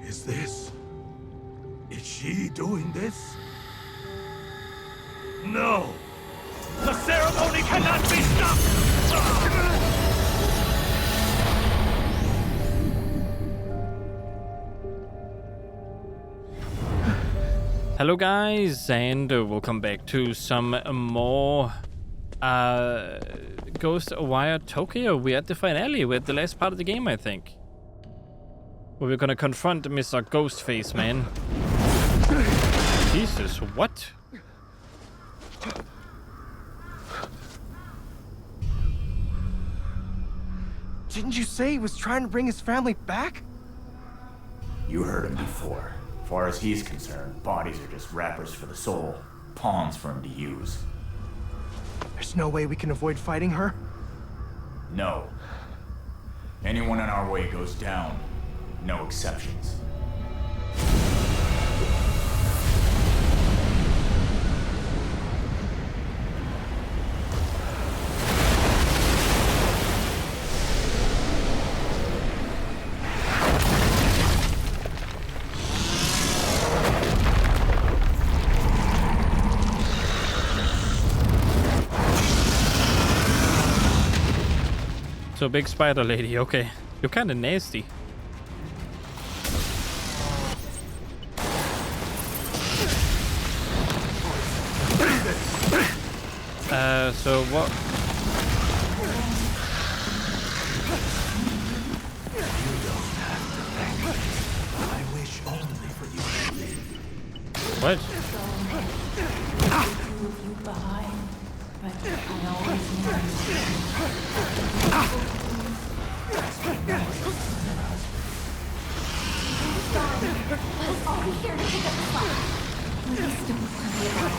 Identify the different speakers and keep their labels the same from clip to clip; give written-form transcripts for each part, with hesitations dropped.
Speaker 1: is this? Is she doing this? No! The ceremony cannot be stopped!
Speaker 2: Hello guys, and welcome back to some more Ghostwire Tokyo. We're at the finale, we're at the last part of the game, I think. Where we're gonna confront Mr. Ghostface, man. Jesus, what?
Speaker 3: Didn't you say he was trying to bring his family back?
Speaker 4: You heard him before. As far as he's concerned, bodies are just wrappers for the soul, pawns for him to use.
Speaker 3: There's no way we can avoid fighting her?
Speaker 4: No. Anyone in our way goes down. No exceptions.
Speaker 2: So big spider lady, okay. You're kinda nasty. So what?
Speaker 1: You don't have to thank me. I wish only for you to leave.
Speaker 2: What?
Speaker 5: I'll be here to pick up the slack. Please don't worry about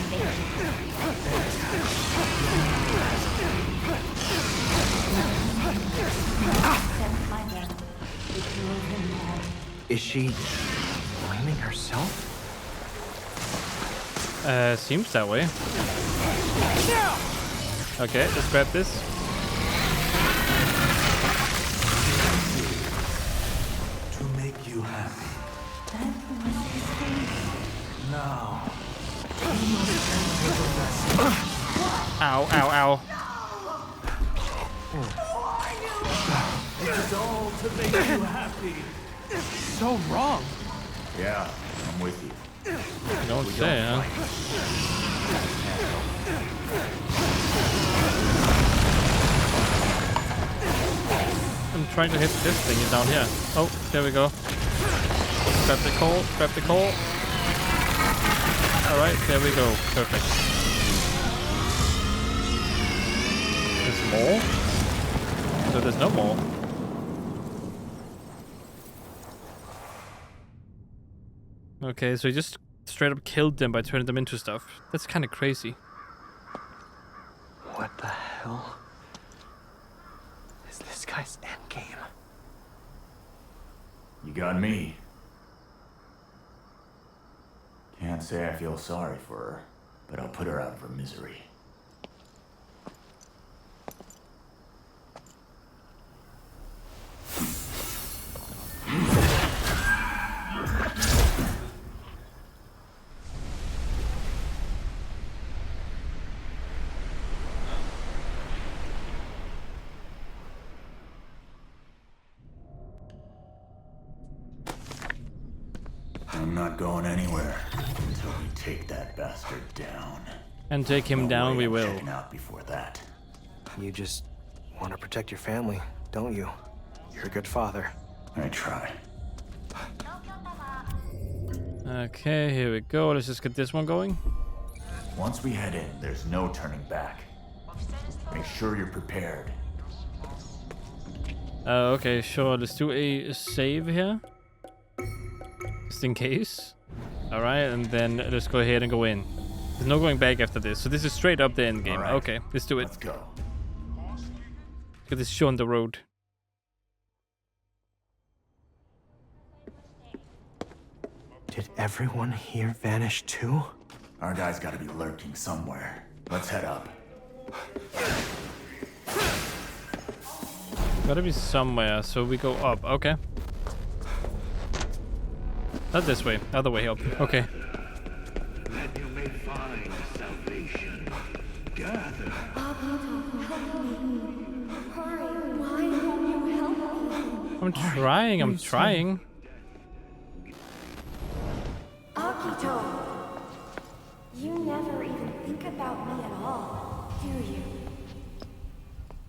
Speaker 3: Is she blaming herself?
Speaker 2: Seems that way. Okay, let's grab this.
Speaker 1: To make you happy. Now.
Speaker 2: Ow, ow, ow.
Speaker 1: It is all to make you happy.
Speaker 3: So wrong.
Speaker 4: Yeah, I'm with you.
Speaker 2: Don't say, huh? I'm trying to hit this thing down here. Oh, there we go. Grab the coal, grab the coal. Alright, there we go. Perfect. There's more? So there's no more. Okay, so he just straight up killed them by turning them into stuff. That's kind of crazy.
Speaker 3: What the hell is this guy's endgame?
Speaker 4: You got me. Can't say I feel sorry for her, but I'll put her out of her misery. I'm not going anywhere until we take that bastard down.
Speaker 2: And take him down we will.
Speaker 4: Checking out before that.
Speaker 3: You just want to protect your family, don't you? You're a good father.
Speaker 4: I try.
Speaker 2: Okay, here we go. Let's just get this one going.
Speaker 4: Once we head in, there's no turning back. Make sure you're prepared.
Speaker 2: Okay, sure. Let's do a save here. Just in case. Alright, and then let's go ahead and go in. There's no going back after this. So this is straight up the end game.
Speaker 4: Right.
Speaker 2: Okay, let's do it.
Speaker 4: Let's go.
Speaker 2: Get this show on the road.
Speaker 3: Did everyone here vanish too?
Speaker 4: Our guy's gotta be lurking somewhere. Let's head up.
Speaker 2: Gotta be somewhere, so we go up. Okay. Not this way. Other way up. Okay.
Speaker 1: That you may find salvation. Gather.
Speaker 5: Hurry, why won't you help me?
Speaker 2: I'm trying. I'm trying.
Speaker 5: Akito, you never even think about me at all, do you?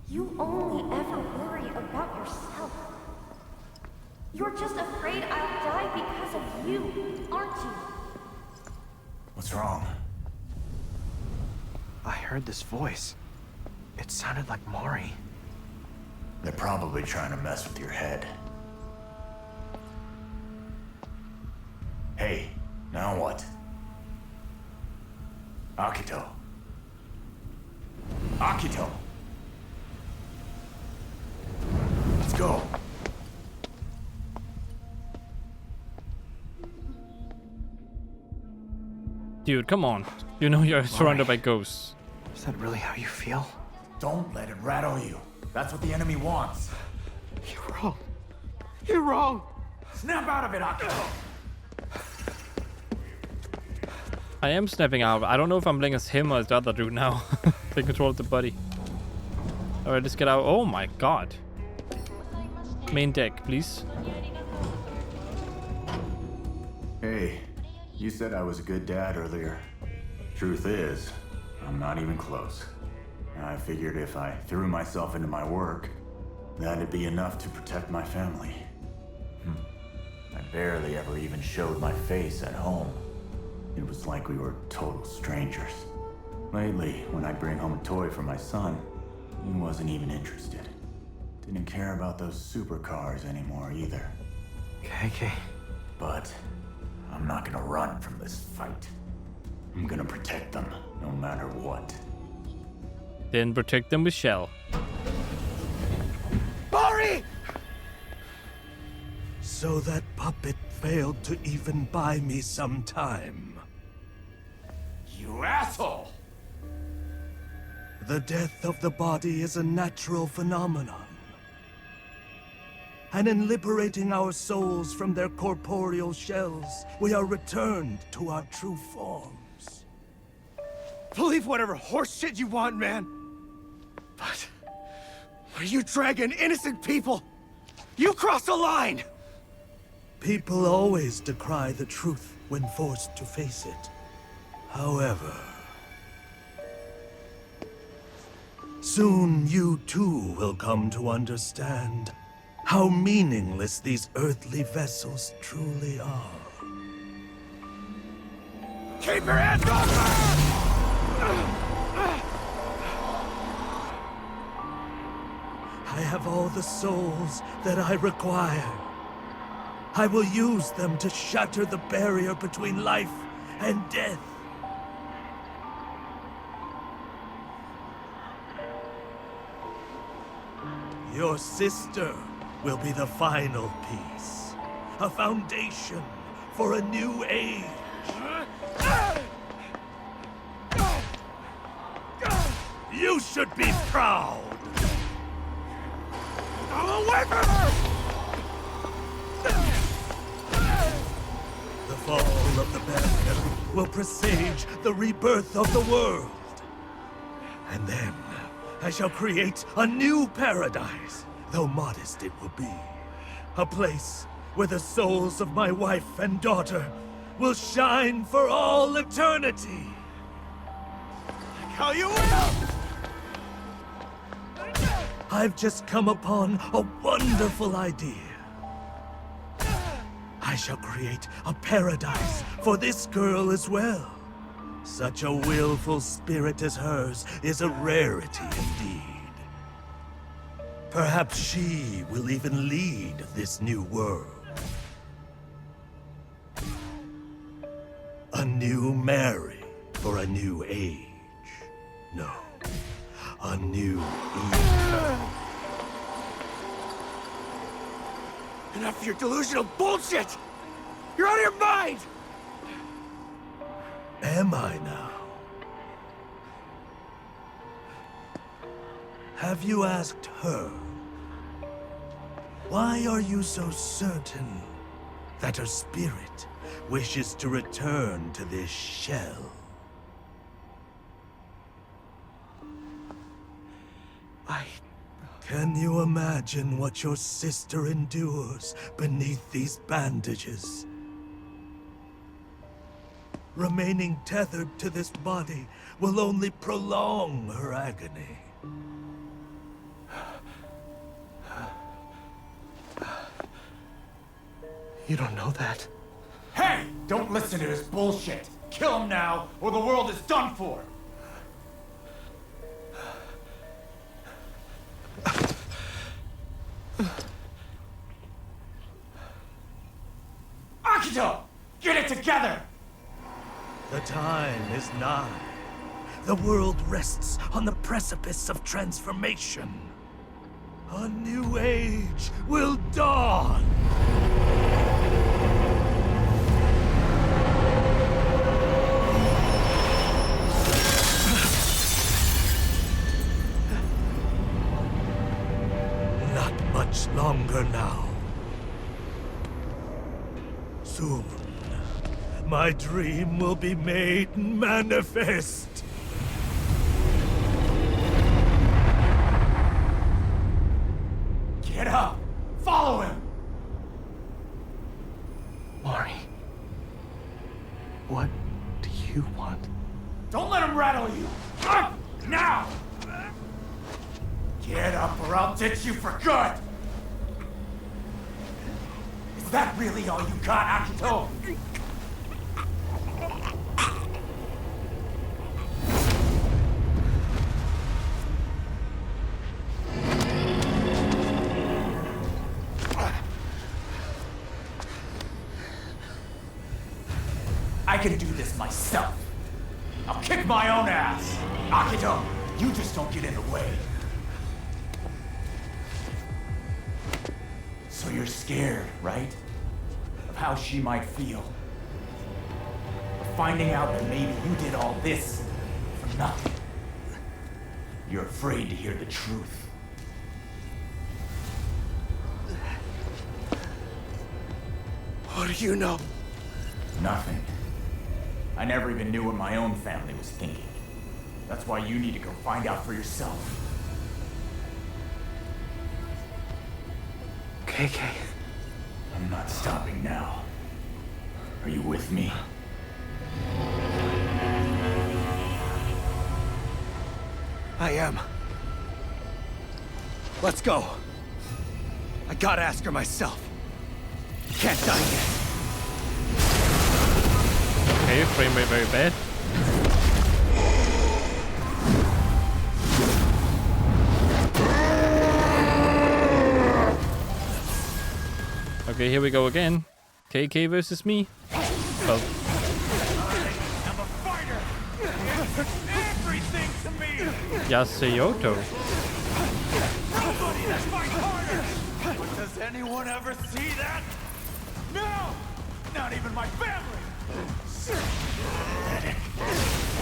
Speaker 5: You only ever worry about yourself. You're just afraid I'll die because of you, aren't you?
Speaker 4: What's wrong?
Speaker 3: I heard this voice. It sounded like Mari.
Speaker 4: They're probably trying to mess with your head. Hey, now what? Akito. Akito! Let's go.
Speaker 2: Dude, come on. You know you're surrounded by ghosts.
Speaker 3: Is that really how you feel?
Speaker 4: Don't let it rattle you. That's what the enemy wants.
Speaker 3: You're wrong. You're wrong.
Speaker 4: Snap out of it, Akito!
Speaker 2: I am snapping out. I don't know if I'm playing as him or as the other dude now. Take control of the body. Alright, let's get out. Oh my god. Main deck, please.
Speaker 4: Hey, you said I was a good dad earlier. Truth is, I'm not even close. I figured if I threw myself into my work, that'd be enough to protect my family. I barely ever even showed my face at home. It was like we were total strangers. Lately, when I'd bring home a toy for my son, he wasn't even interested. Didn't care about those supercars anymore either.
Speaker 3: Okay.
Speaker 4: But I'm not gonna run from this fight. I'm gonna protect them, no matter what.
Speaker 2: Then protect them with shell.
Speaker 3: Mari!
Speaker 1: So that puppet failed to even buy me some time.
Speaker 4: You asshole!
Speaker 1: The death of the body is a natural phenomenon. And in liberating our souls from their corporeal shells, we are returned to our true forms.
Speaker 3: Believe whatever horseshit you want, man. But when you dragging innocent people, you cross a line!
Speaker 1: People always decry the truth when forced to face it. However, soon you too will come to understand how meaningless these earthly vessels truly are.
Speaker 3: Keep your hands off her!
Speaker 1: I have all the souls that I require. I will use them to shatter the barrier between life and death. Your sister will be the final piece. A foundation for a new age. You should be proud.
Speaker 3: Away from her!
Speaker 1: The fall of the barrier will presage the rebirth of the world. And then I shall create a new paradise, though modest it will be. A place where the souls of my wife and daughter will shine for all eternity.
Speaker 3: How you will!
Speaker 1: I've just come upon a wonderful idea. I shall create a paradise for this girl as well. Such a willful spirit as hers is a rarity indeed. Perhaps she will even lead this new world. A new Mary for a new age. No, a new Eve.
Speaker 3: Enough of your delusional bullshit! You're out of your mind!
Speaker 1: Am I now? Have you asked her? Why are you so certain that her spirit wishes to return to this shell. Can you imagine what your sister endures beneath these bandages? Remaining tethered to this body will only prolong her agony.
Speaker 3: You don't know that.
Speaker 4: Hey! Don't listen to this bullshit! Kill him now, or the world is done for! Akito! Get it together!
Speaker 1: The time is nigh. The world rests on the precipice of transformation. A new age will dawn! Not much longer now. Soon, my dream will be made manifest.
Speaker 4: Get up! Follow him!
Speaker 3: Mari, what do you want?
Speaker 4: Don't let him rattle you! Up! Now! Get up or I'll ditch you for good! Is that really all you got, Akito? I can do this myself. I'll kick my own ass. Akito, you just don't get in the way. So you're scared, right? Of how she might feel. Of finding out that maybe you did all this for nothing. You're afraid to hear the truth.
Speaker 3: What do you know?
Speaker 4: Nothing. I never even knew what my own family was thinking. That's why you need to go find out for yourself.
Speaker 3: KK.
Speaker 4: I'm not stopping now. Are you with me?
Speaker 3: I am. Let's go. I gotta ask her myself. Can't die yet.
Speaker 2: Okay, frame rate very bad. Okay, here we go again. KK versus me. Well,
Speaker 3: I'm a fighter. Everything to me.
Speaker 2: Yaseyoto.
Speaker 3: Nobody that's fight harder. But does anyone ever see that? No. Not even my family.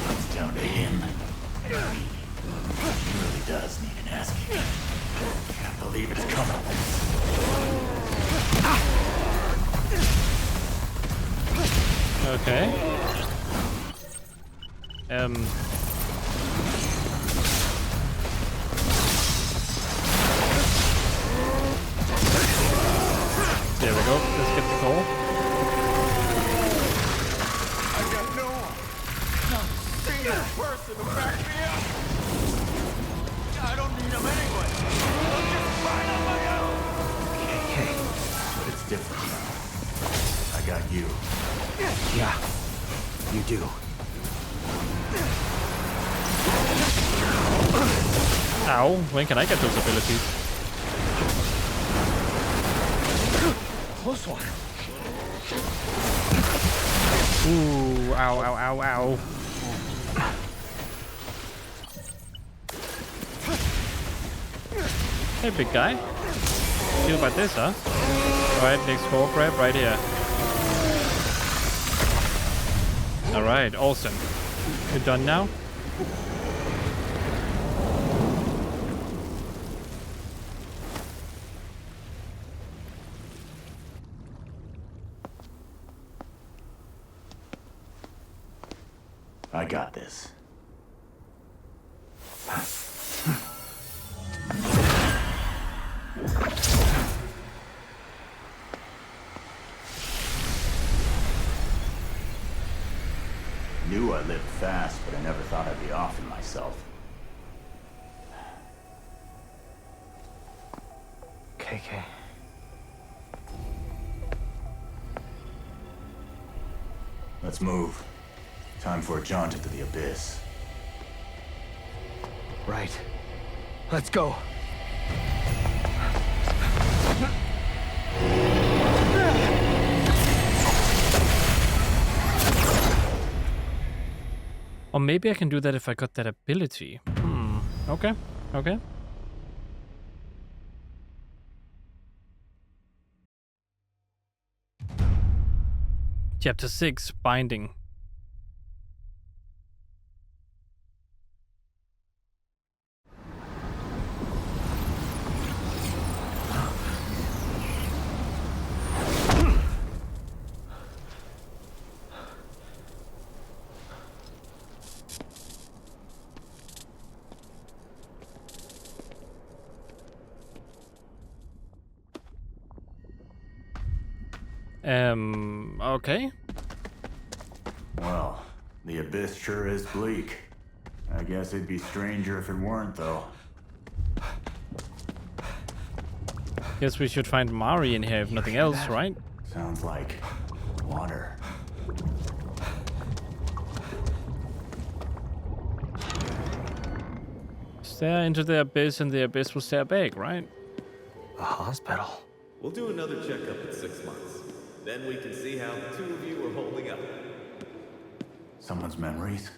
Speaker 4: Comes down to him. He really does need an ass kick. Can't believe it's coming.
Speaker 2: Okay. There we go. Let's get the call.
Speaker 3: I got no one. Not a single person to back me up. I don't need them anyway. I'm just fine on my own.
Speaker 4: Okay, but it's different now. I got you.
Speaker 3: Yeah, you do.
Speaker 2: Ow. When can I get those abilities?
Speaker 3: Close one.
Speaker 2: Ooh. Ow, ow, ow, ow. Hey, big guy. Feel about this, huh? Alright, next core grab right here. Alright, awesome. You're done now?
Speaker 4: I got this. Knew I lived fast, but I never thought I'd be offing myself.
Speaker 3: KK.
Speaker 4: Let's move. Time for a jaunt into the abyss.
Speaker 3: Right. Let's go.
Speaker 2: Or maybe I can do that if I got that ability. Okay. Okay. Chapter 6, Binding. Okay.
Speaker 4: Well, the abyss sure is bleak. I guess it'd be stranger if it weren't, though.
Speaker 2: Guess we should find Mari in here if nothing else, right?
Speaker 4: Sounds like water.
Speaker 2: Stare into the abyss and the abyss will stare back, right?
Speaker 3: A hospital.
Speaker 6: We'll do another checkup in 6 months. Then we can see how the two of you are holding up.
Speaker 4: Someone's memories?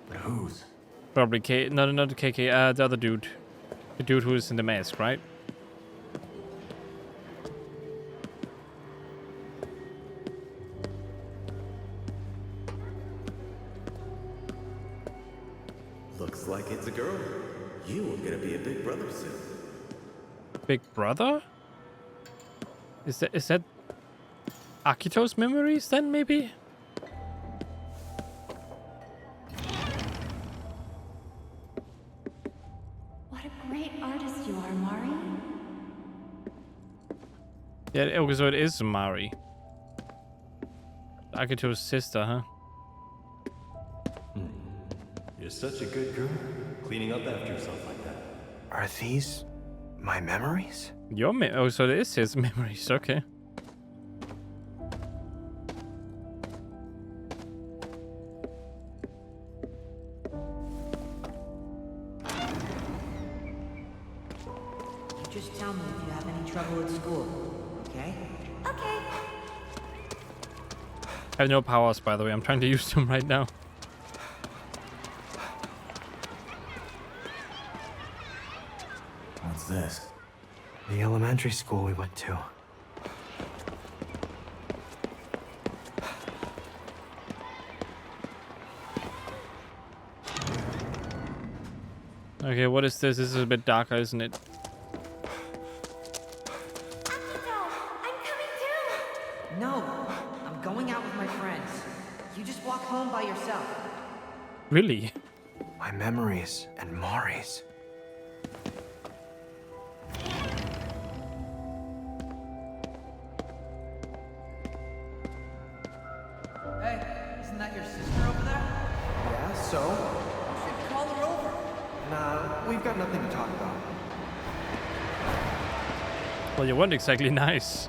Speaker 4: But whose?
Speaker 2: Probably not the KK, the other dude. The dude who is in the mask, right?
Speaker 6: Looks like it's a girl. You are gonna be a big brother soon.
Speaker 2: Big brother? Is that Akito's memories then, maybe?
Speaker 5: What a great artist you are, Mari.
Speaker 2: Yeah, okay, so it is Mari. Akito's sister, huh?
Speaker 7: You're such a good girl, cleaning up after yourself like that.
Speaker 3: Are these my memories?
Speaker 2: Your oh, so it is his memories, okay.
Speaker 8: Just tell me if you have any trouble at school, okay?
Speaker 5: Okay.
Speaker 2: I have no powers, by the way. I'm trying to use them right now.
Speaker 4: What's this?
Speaker 3: The elementary school we went to.
Speaker 2: Okay, what is this? This is a bit darker, isn't it?
Speaker 5: Akito, I'm coming too.
Speaker 8: No, I'm going out with my friends. You just walk home by yourself.
Speaker 2: Really?
Speaker 3: My memories and Mari's.
Speaker 8: Hey, isn't that your sister over there?
Speaker 3: Yeah, so?
Speaker 8: You should call her over.
Speaker 3: Nah, we've got nothing to talk about.
Speaker 2: Well, you weren't exactly nice.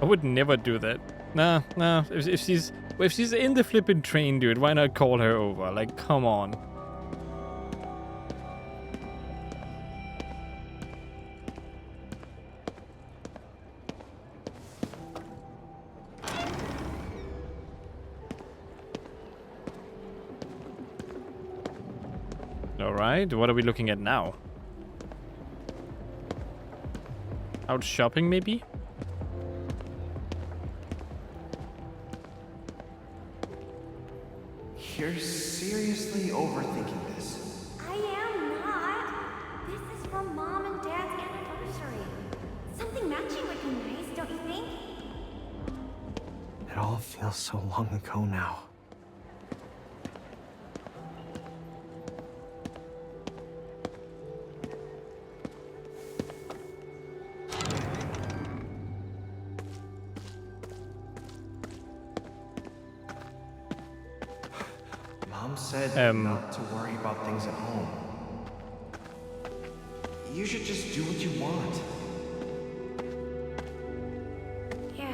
Speaker 2: I would never do that. Nah. If she's in the flipping train, dude, why not call her over? Like, come on. Alright, what are we looking at now? Out shopping, maybe?
Speaker 3: You're seriously overthinking this.
Speaker 5: I am not. This is for Mom and Dad's anniversary. Something matching would be nice, don't you think?
Speaker 3: It all feels so long ago now.
Speaker 9: Mom said not to worry about things at home. You should just do what you want.
Speaker 5: Yeah.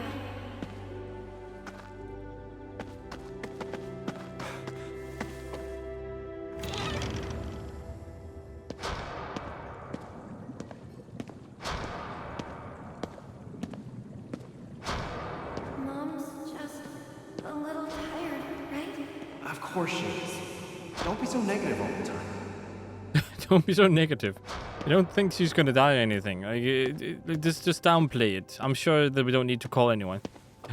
Speaker 5: Mom's just a little tired, right?
Speaker 9: Of course she is. Don't be so negative all the time.
Speaker 2: Don't be so negative. I don't think she's gonna die or anything. Like, just downplay it. I'm sure that we don't need to call anyone.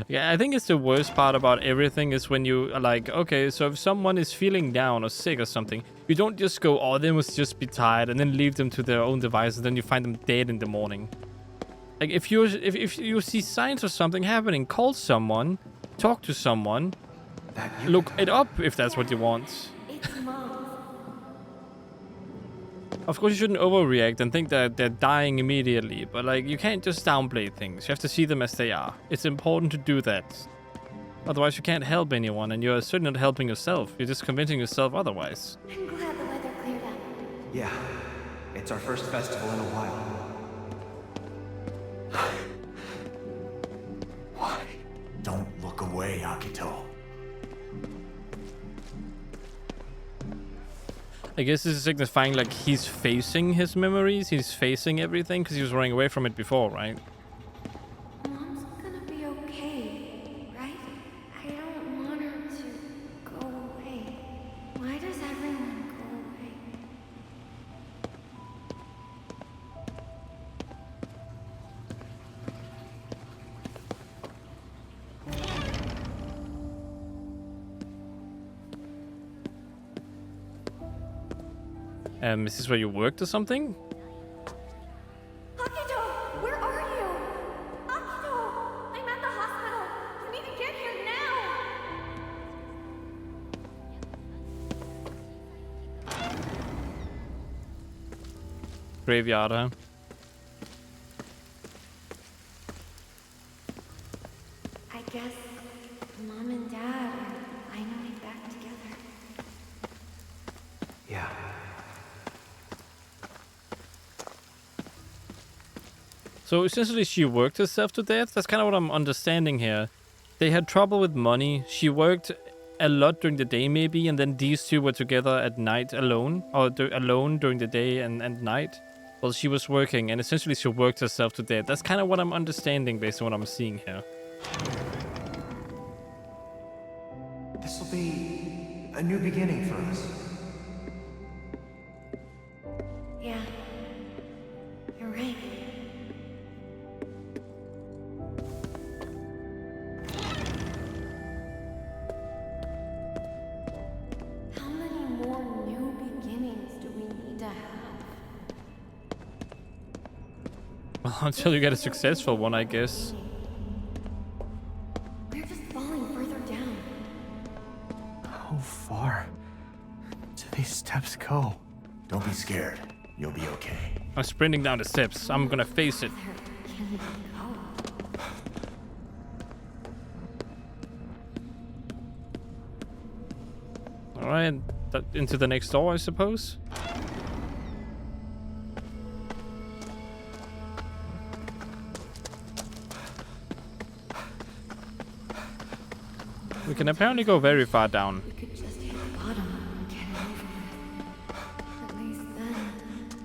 Speaker 2: Yeah, I think it's the worst part about everything is when you are like, okay, so if someone is feeling down or sick or something, you don't just go, oh, they must just be tired, and then leave them to their own devices, then you find them dead in the morning. Like, if you see signs of something happening, call someone, talk to someone, look it up if that's what you want.
Speaker 5: It's Mom.
Speaker 2: Of course, you shouldn't overreact and think that they're dying immediately, but like, you can't just downplay things. You have to see them as they are. It's important to do that. Otherwise, you can't help anyone, and you're certainly not helping yourself. You're just convincing yourself otherwise.
Speaker 5: I'm glad the weather cleared up.
Speaker 9: Yeah, it's our first festival in a while.
Speaker 4: Why? Don't look away, Akito.
Speaker 2: I guess this is signifying like he's facing his memories, he's facing everything, because he was running away from it before, right?
Speaker 5: Mom's gonna be okay, right? I don't want her to go away. Why does everyone go away?
Speaker 2: Is this where you worked or something?
Speaker 5: Akito, where are you? Akito, I'm at the hospital. You need to get here now.
Speaker 2: Graveyard, huh?
Speaker 5: I guess Mom and Dad are finally back together.
Speaker 9: Yeah.
Speaker 2: So essentially she worked herself to death? That's kind of what I'm understanding here. They had trouble with money. She worked a lot during the day maybe, and then these two were together at night alone. Or alone during the day and night. Well, she was working, and essentially she worked herself to death. That's kind of what I'm understanding based on what I'm seeing here.
Speaker 9: This'll be a new beginning for us.
Speaker 5: Yeah, you're right. How many more new beginnings do we need to have?
Speaker 2: Well, until you get a successful one, I guess.
Speaker 5: We're just falling further down.
Speaker 3: How far do these steps go?
Speaker 4: Don't be scared. You'll be okay.
Speaker 2: I'm sprinting down the steps. I'm gonna face it.
Speaker 5: Where can we go?
Speaker 2: Alright, into the next door, I suppose. We can apparently go very far down.
Speaker 5: We could just hit the bottom and get it over with. At least then,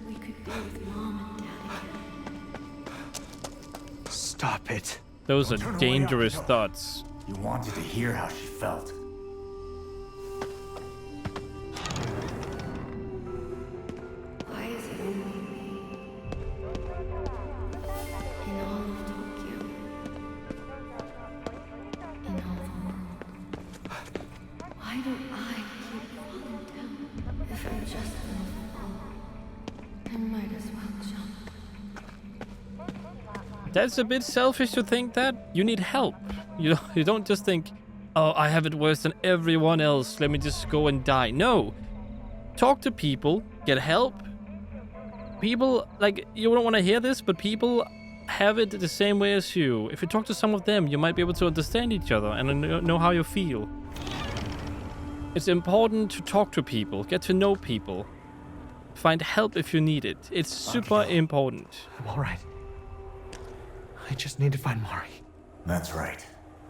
Speaker 5: we could be with Mom and Dad again.
Speaker 3: Stop it.
Speaker 2: Those
Speaker 4: Don't
Speaker 2: are
Speaker 4: turn away,
Speaker 2: dangerous
Speaker 4: Akito.
Speaker 2: thoughts.
Speaker 4: You wanted to hear how she felt.
Speaker 5: Why is it only me? In all of Tokyo. In all the world. Why do I keep falling down? If I'm just gonna fall, I might as well jump.
Speaker 2: That's a bit selfish to think that. You need help. You don't just think, oh, I have it worse than everyone else. Let me just go and die. No. Talk to people. Get help. People, like, you don't want to hear this, but people have it the same way as you. If you talk to some of them, you might be able to understand each other and know how you feel. It's important to talk to people, get to know people, find help if you need it. It's super important.
Speaker 9: I'm all right. I just need to find Mari.
Speaker 4: That's right.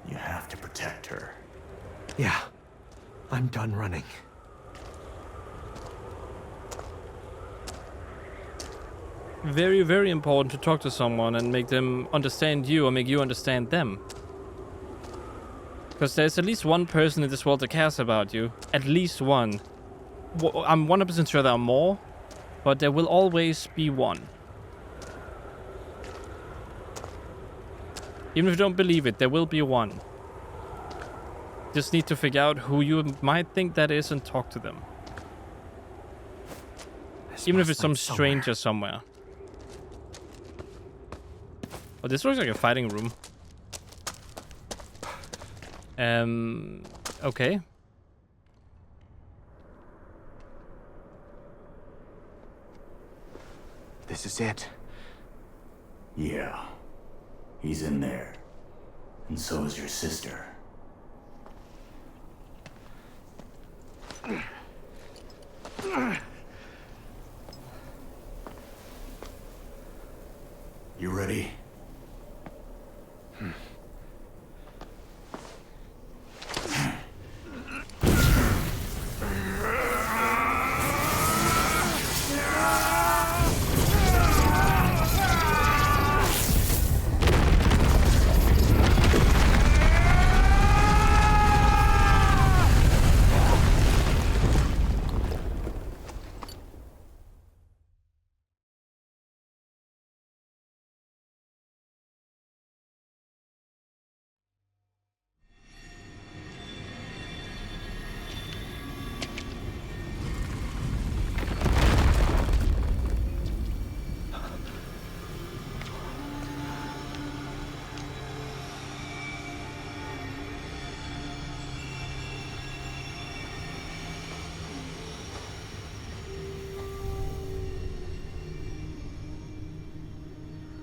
Speaker 4: You have to protect her.
Speaker 9: Yeah, I'm done running.
Speaker 2: Very, very important to talk to someone and make them understand you or make you understand them. Because there's at least one person in this world that cares about you. At least one. I'm 100% sure there are more, but there will always be one. Even if you don't believe it, there will be one. Just need to figure out who you might think that is and talk to them. Even if it's some stranger somewhere. Oh, this looks like a fighting room. Okay.
Speaker 9: This is it.
Speaker 4: Yeah. He's in there. And so is your sister. You ready?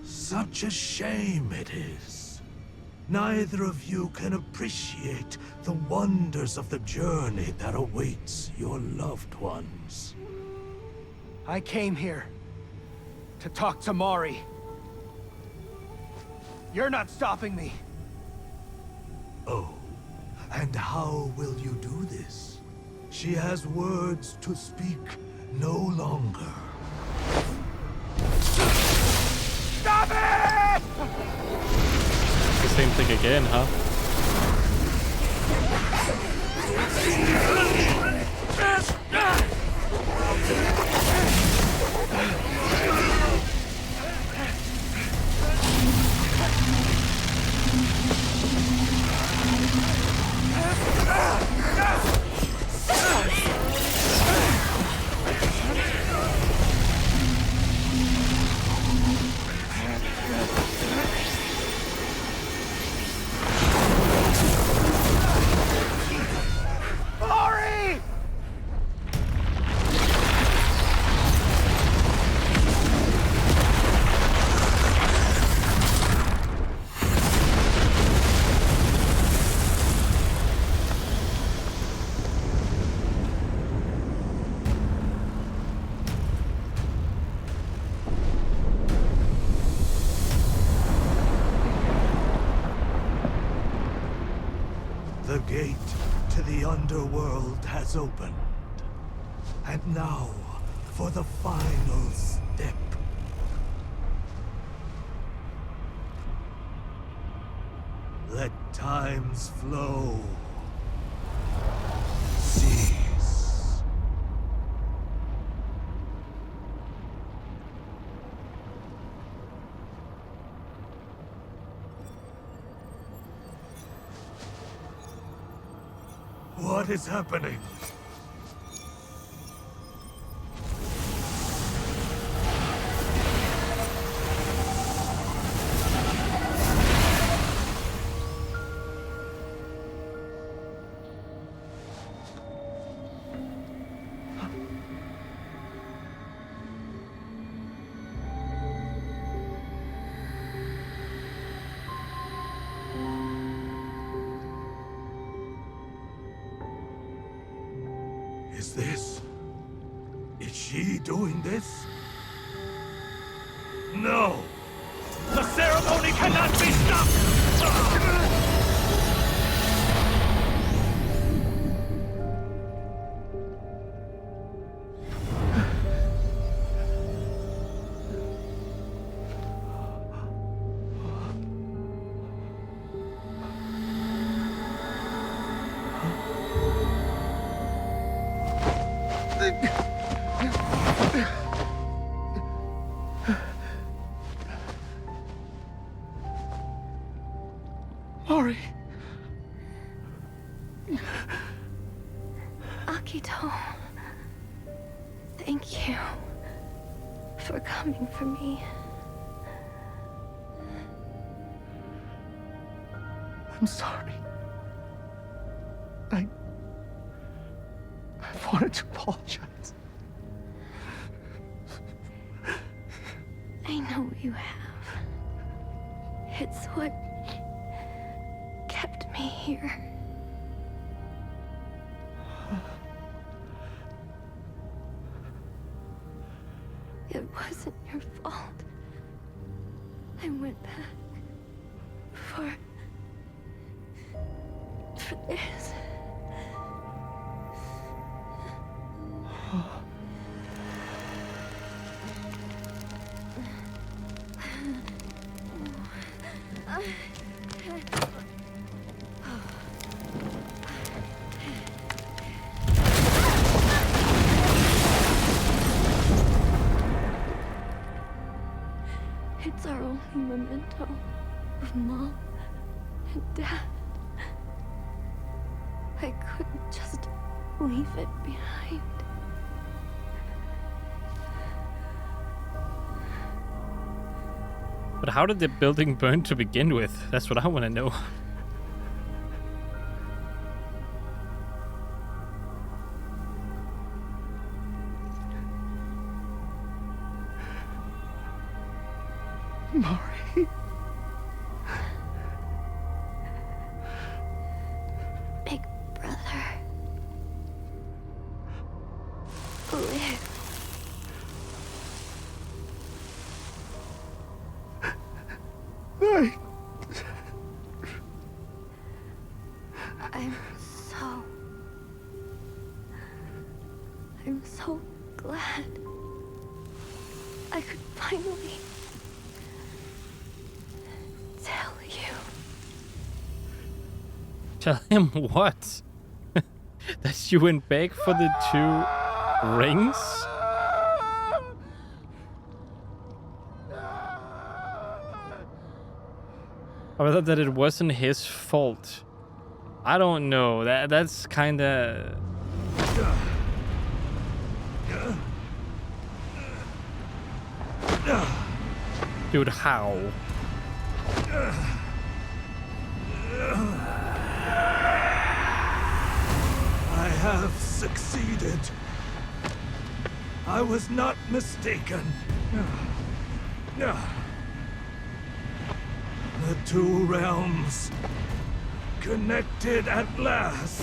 Speaker 1: Such a shame it is. Neither of you can appreciate the wonders of the journey that awaits your loved ones.
Speaker 3: I came here to talk to Mari. You're not stopping me.
Speaker 1: Oh, and how will you do this? She has words to speak no longer.
Speaker 3: Stop it!
Speaker 2: The same thing again, huh?
Speaker 1: The gate to the underworld has opened. And now, for the final step. Let time's flow cease. What is happening? Is this... Is she doing this? No! The ceremony cannot be stopped!
Speaker 3: Mori.
Speaker 5: Akito, thank you for coming for me.
Speaker 3: I'm sorry. I wanted to apologize.
Speaker 5: I know you have. It's what kept me here. It wasn't your fault. I went back for this. It's our only memento of Mom and Dad. I couldn't just leave it behind.
Speaker 2: But how did the building burn to begin with? That's what I want to know.
Speaker 3: Mori.
Speaker 5: Big brother. Live. I'm so glad I could finally tell you.
Speaker 2: Tell him what? That you went back for the 2 rings? I thought that it wasn't his fault. I don't know. That's kind of... Dude, how?
Speaker 1: I have succeeded. I was not mistaken. The 2 realms connected at last.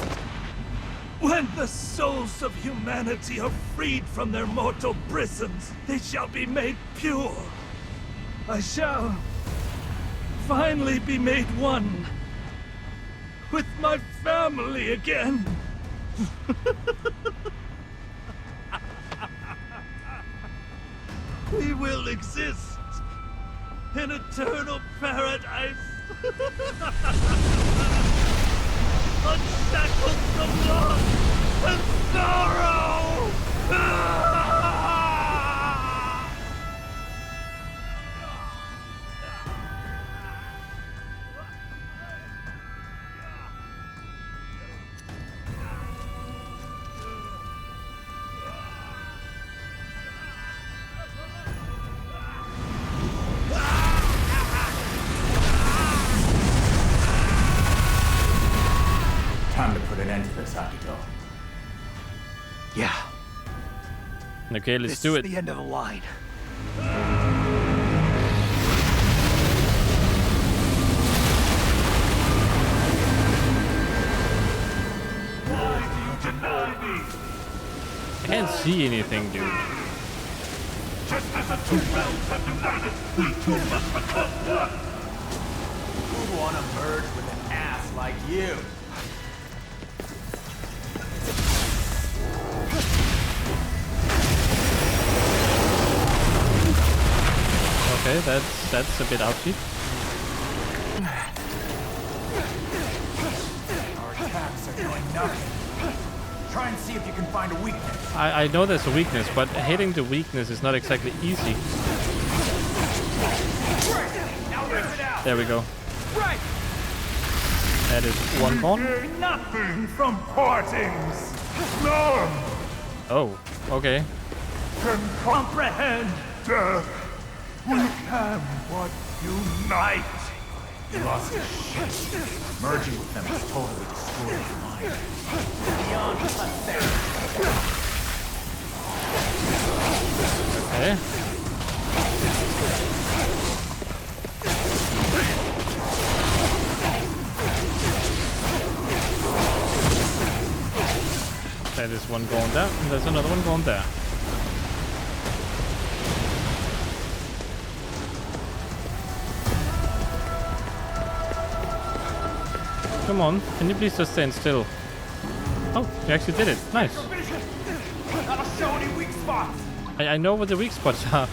Speaker 1: When the souls of humanity are freed from their mortal prisons, they shall be made pure. I shall finally be made one with my family again. We will exist in eternal paradise. Unshackled from loss and sorrow!
Speaker 4: Time to put an end to this, Akito.
Speaker 3: Yeah.
Speaker 2: Okay, let's
Speaker 3: This
Speaker 2: do
Speaker 3: is
Speaker 2: it.
Speaker 3: the end of the line.
Speaker 1: Why do you deny me?
Speaker 2: can't see anything, dude.
Speaker 1: Just as the two realms have united, we too must become one.
Speaker 3: Who'd want to merge with an ass like you?
Speaker 2: Okay, that's a bit ouchy.
Speaker 3: Our attacks are doing nothing. Try and see if you can find a weakness.
Speaker 2: I know there's a weakness, but hitting the weakness is not exactly easy.
Speaker 3: Now rip it out.
Speaker 2: There we go.
Speaker 3: Right.
Speaker 2: That is one gone.
Speaker 1: Fear nothing from partings. None
Speaker 2: Oh, okay.
Speaker 1: can comprehend death. We can but unite.
Speaker 3: You lost your shit. Merging with them has totally destroyed your mind. Beyond pathetic.
Speaker 2: Okay. That is one going there, and there's another one going there. Come on, can you please just stand still? Oh, you actually did it. Nice.
Speaker 3: That'll show any weak spots.
Speaker 2: I know what the weak spots are.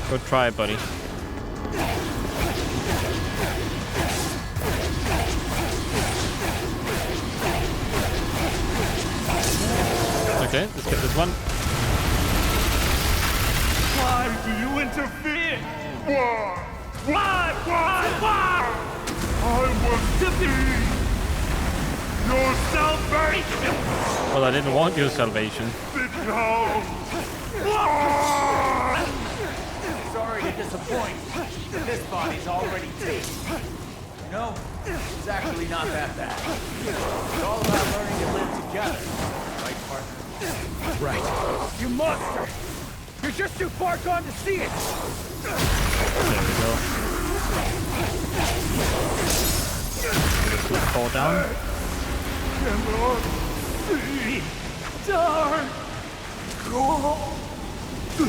Speaker 2: Good try, buddy. Okay, let's get this one.
Speaker 1: Why do you interfere? Why? I want to be your salvation.
Speaker 2: Well, I didn't want your salvation.
Speaker 1: Because
Speaker 3: Sorry to disappoint, but this body's already taken. You know, it's actually not that bad. It's all about learning to live together. Right, partner? Right. You monster! You're just too far gone to see it!
Speaker 2: There we go. Let's fall down.
Speaker 1: cannot see dark, cold.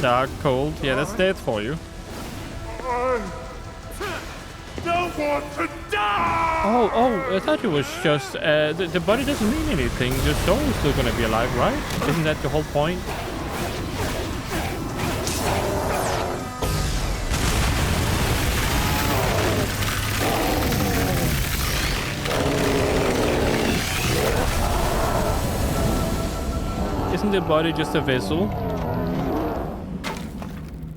Speaker 2: Dark, cold. Yeah, that's death for you.
Speaker 1: I don't want to die.
Speaker 2: Oh, I thought it was just, the body doesn't mean anything. Your soul is still gonna be alive, right? Isn't that the whole point? Isn't the body just a vessel?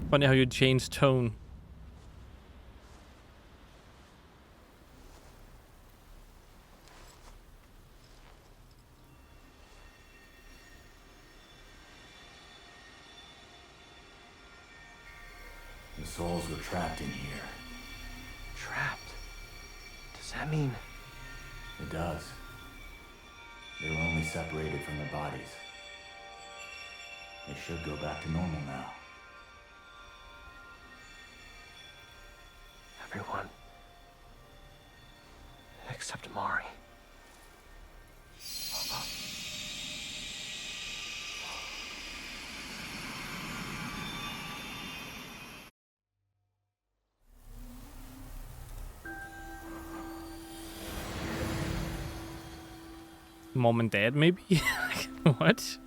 Speaker 2: Funny how you change tone.
Speaker 4: The souls were trapped in here.
Speaker 9: Trapped? Does that mean...
Speaker 4: It does. They were only separated from their bodies. They should go back to normal now.
Speaker 9: Everyone. Except Mari.
Speaker 2: Mom and dad, maybe? What?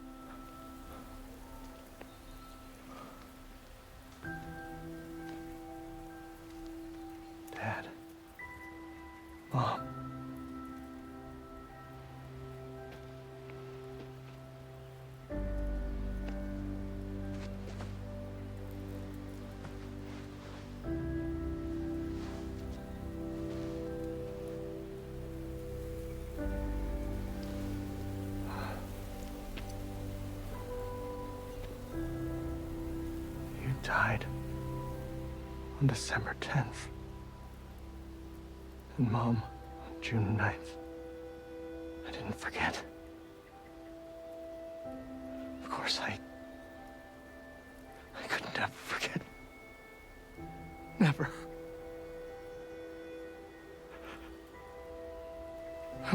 Speaker 9: Dad. Mom. You died on December 10th. And Mom, on June 9th. I didn't forget. Of course, I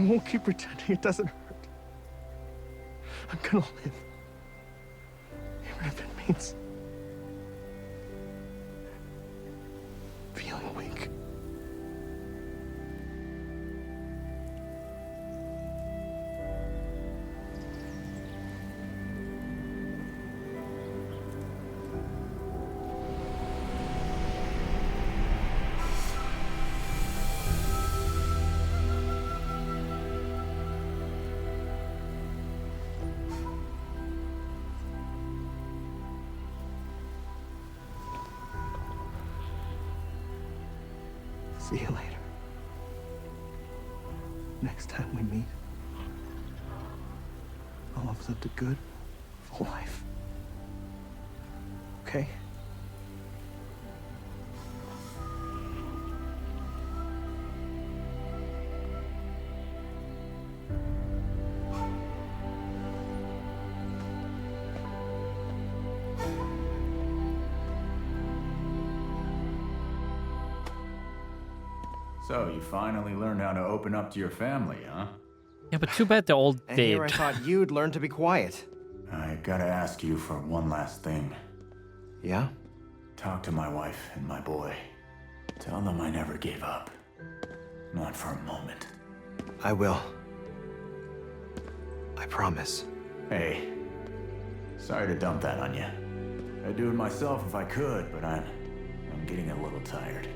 Speaker 9: won't keep pretending it doesn't hurt. I'm gonna live. Even if it means feeling weak. See you later. Next time we meet, I'll have lived a good, full life. Okay?
Speaker 4: So, you finally learned how to open up to your family, huh?
Speaker 2: Yeah, but too bad they're all
Speaker 9: And here I
Speaker 2: dead.
Speaker 9: thought you'd learn to be quiet.
Speaker 4: I gotta ask you for one last thing.
Speaker 9: Yeah?
Speaker 4: Talk to my wife and my boy. Tell them I never gave up. Not for a moment.
Speaker 9: I will. I promise.
Speaker 4: Hey, sorry to dump that on you. I'd do it myself if I could, but I'm getting a little tired.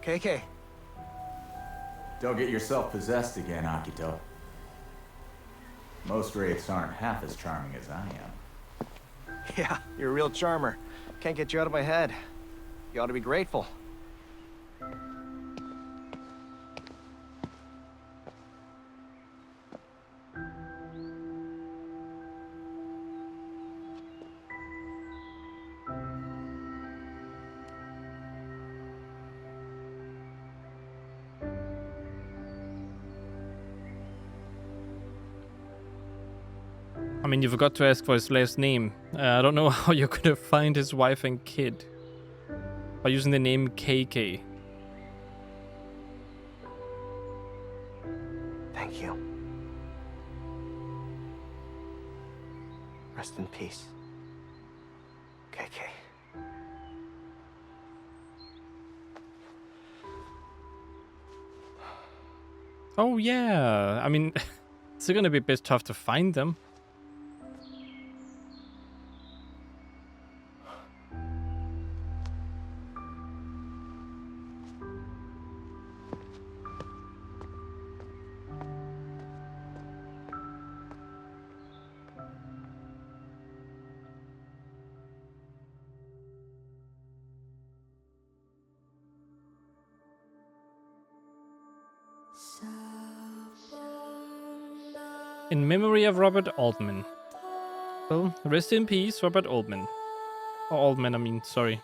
Speaker 9: KK.
Speaker 4: Don't get yourself possessed again, Akito. Most wraiths aren't half as charming as I am.
Speaker 9: Yeah, you're a real charmer. Can't get you out of my head. You ought to be grateful.
Speaker 2: I mean, you forgot to ask for his last name. I don't know how you're gonna find his wife and kid. By using the name KK.
Speaker 9: Thank you. Rest in peace. KK.
Speaker 2: Oh yeah, I mean, it's gonna be a bit tough to find them. In memory of Robert Altman. Well, rest in peace, Robert Altman. Or Altman, I mean, sorry.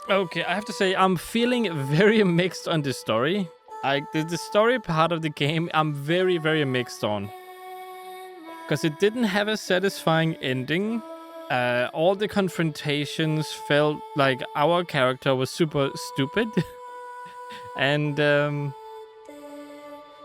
Speaker 2: Okay, I have to say, I'm feeling very mixed on this story. The story part of the game, I'm very, very mixed on. Because it didn't have a satisfying ending. All the confrontations felt like our character was super stupid. And,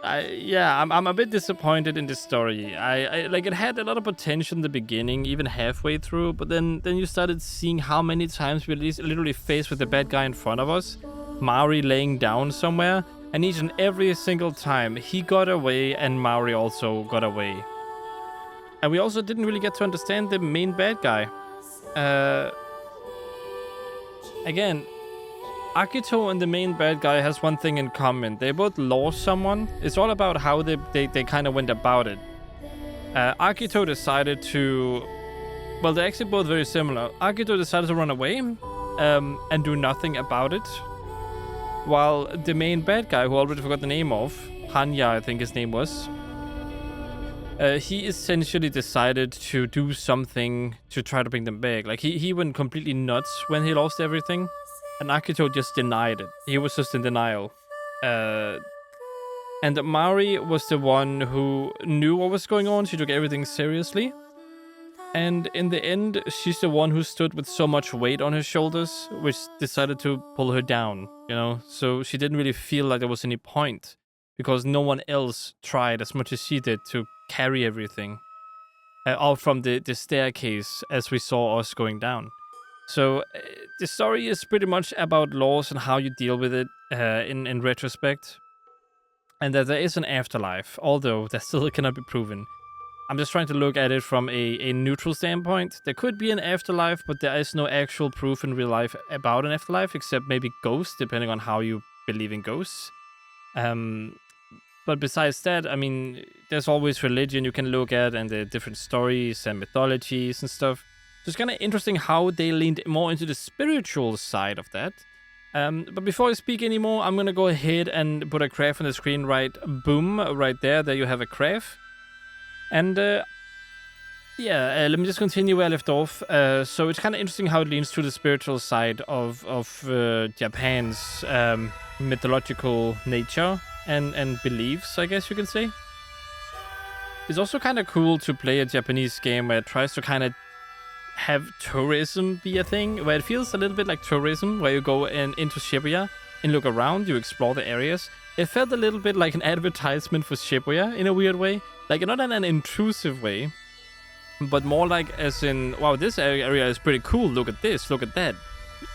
Speaker 2: I'm a bit disappointed in this story. I like it had a lot of potential in the beginning, even halfway through, but then you started seeing how many times we're literally faced with the bad guy in front of us, Maori laying down somewhere, and each and every single time he got away and Maori also got away. And we also didn't really get to understand the main bad guy. Again, Akito and the main bad guy has one thing in common. They both lost someone. It's all about how they kind of went about it. Akito decided to... Well, they're actually both very similar. Akito decided to run away and do nothing about it. While the main bad guy, who I already forgot the name of, Hanya, I think his name was, he essentially decided to do something to try to bring them back. Like, he went completely nuts when he lost everything. and Akito just denied it. He was just in denial. And Mari was the one who knew what was going on. She took everything seriously. And in the end, she's the one who stood with so much weight on her shoulders, which decided to pull her down, you know? So she didn't really feel like there was any point, because no one else tried as much as she did to carry everything out from the staircase as we saw us going down. So the story is pretty much about laws and how you deal with it in retrospect. And that there is an afterlife, although that still cannot be proven. I'm just trying to look at it from a neutral standpoint. There could be an afterlife, but there is no actual proof in real life about an afterlife, except maybe ghosts, depending on how you believe in ghosts. But besides that, I mean, there's always religion you can look at, and the different stories and mythologies and stuff. So it's kind of interesting how they leaned more into the spiritual side of that. But before I speak anymore, I'm going to go ahead and put a graph on the screen right there. There you have a graph. And let me just continue where I left off. So it's kind of interesting how it leans to the spiritual side of Japan's mythological nature and beliefs, I guess you can say. It's also kind of cool to play a Japanese game where it tries to kind of have tourism be a thing, where it feels a little bit like tourism, where you go into Shibuya and look around, you explore the areas. It felt a little bit like an advertisement for Shibuya in a weird way. Like, not in an intrusive way, but more like as in, wow, this area is pretty cool. Look at this, look at that.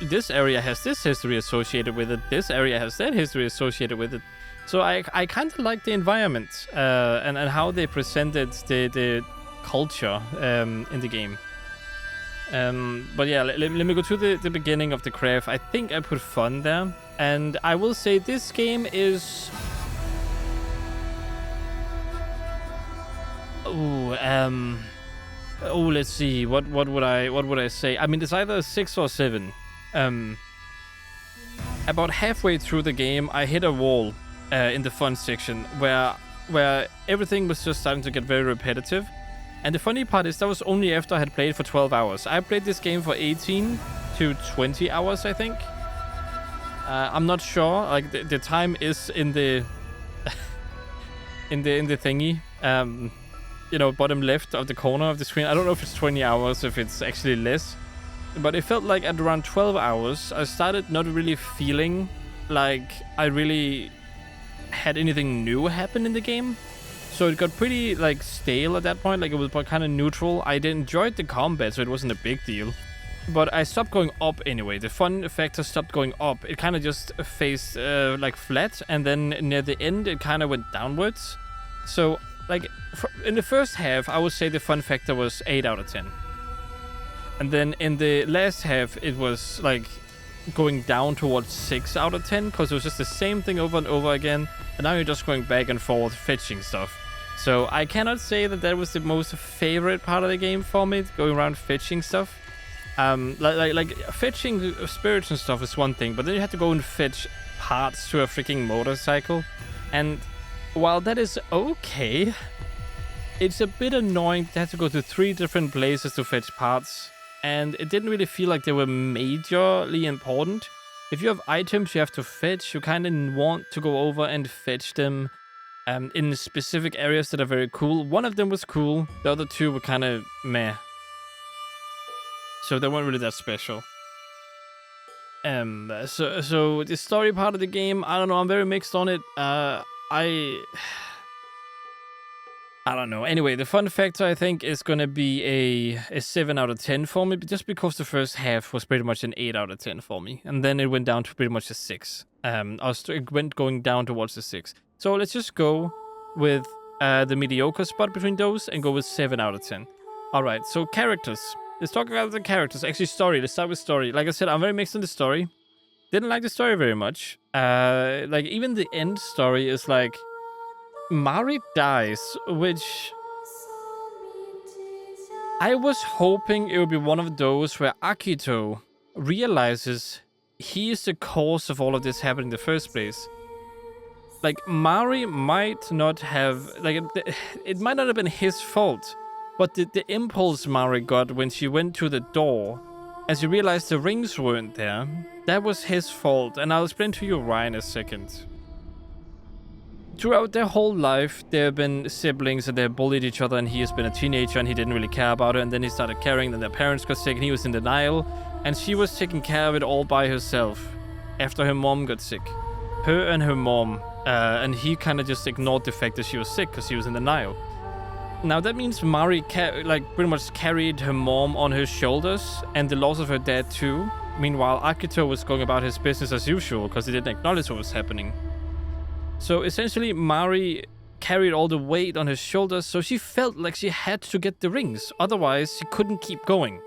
Speaker 2: This area has this history associated with it. This area has that history associated with it. So I kind of like the environment and how they presented the culture in the game. But yeah, let me go to the beginning of the graph. I think I put fun there. And I will say this game is... let's see. What would I say? I mean, it's either a 6 or 7. About halfway through the game, I hit a wall in the fun section where everything was just starting to get very repetitive. And the funny part is that was only after I had played for 12 hours. I played this game for 18 to 20 hours, I think. I'm not sure. Like the time is in the in the thingy. You know, bottom left of the corner of the screen. I don't know if it's 20 hours, if it's actually less. But it felt like at around 12 hours, I started not really feeling like I really had anything new happen in the game. So it got pretty, like, stale at that point. Like, it was kind of neutral. I enjoyed the combat, so it wasn't a big deal. But I stopped going up anyway. The fun factor stopped going up. It kind of just faced, like, flat. And then near the end, it kind of went downwards. So... like, in the first half, I would say the fun factor was 8 out of 10. And then in the last half, it was, like, going down towards 6 out of 10, because it was just the same thing over and over again. And now you're just going back and forth, fetching stuff. So I cannot say that was the most favorite part of the game for me, going around fetching stuff. Like fetching spirits and stuff is one thing, but then you have to go and fetch parts to a freaking motorcycle. And... while that is okay, it's a bit annoying to have to go to 3 different places to fetch parts, and it didn't really feel like they were majorly important. If you have items you have to fetch, you kind of want to go over and fetch them in specific areas that are very cool. One of them was cool, the other 2 were kind of meh. So they weren't really that special. So the story part of the game, I don't know, I'm very mixed on it. I don't know. Anyway, the fun factor, I think, is going to be a 7 out of 10 for me, just because the first half was pretty much an 8 out of 10 for me. And then it went down to pretty much a 6. It went going down towards the 6. So let's just go with the mediocre spot between those and go with 7 out of 10. Alright, so characters. Let's talk about the characters. Actually, story. Let's start with story. Like I said, I'm very mixed on the story. Didn't like the story very much. Like, even the end story is like... Mari dies, which... I was hoping it would be one of those where Akito realizes he is the cause of all of this happening in the first place. Like, Mari might not have... like, it might not have been his fault, but the impulse Mari got when she went to the door as he realized the rings weren't there. That was his fault, and I'll explain to you why in a second. Throughout their whole life, there have been siblings and they bullied each other, and he has been a teenager and he didn't really care about it, and then he started caring, then their parents got sick and he was in denial, and she was taking care of it all by herself after her mom got sick. Her and her mom, and he kind of just ignored the fact that she was sick because she was in denial. Now that means Mari pretty much carried her mom on her shoulders and the loss of her dad too. Meanwhile, Akito was going about his business as usual because he didn't acknowledge what was happening. So essentially, Mari carried all the weight on his shoulders, so she felt like she had to get the rings, otherwise she couldn't keep going.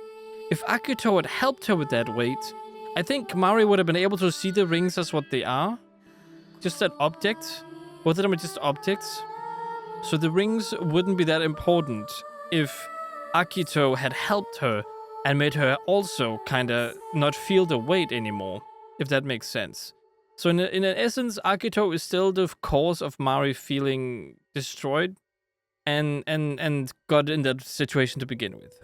Speaker 2: If Akito had helped her with that weight, I think Mari would have been able to see the rings as what they are. Just an object. Both of them are just objects. So the rings wouldn't be that important if Akito had helped her and made her also kinda not feel the weight anymore, if that makes sense. So in essence, Akito is still the cause of Mari feeling destroyed and got in that situation to begin with.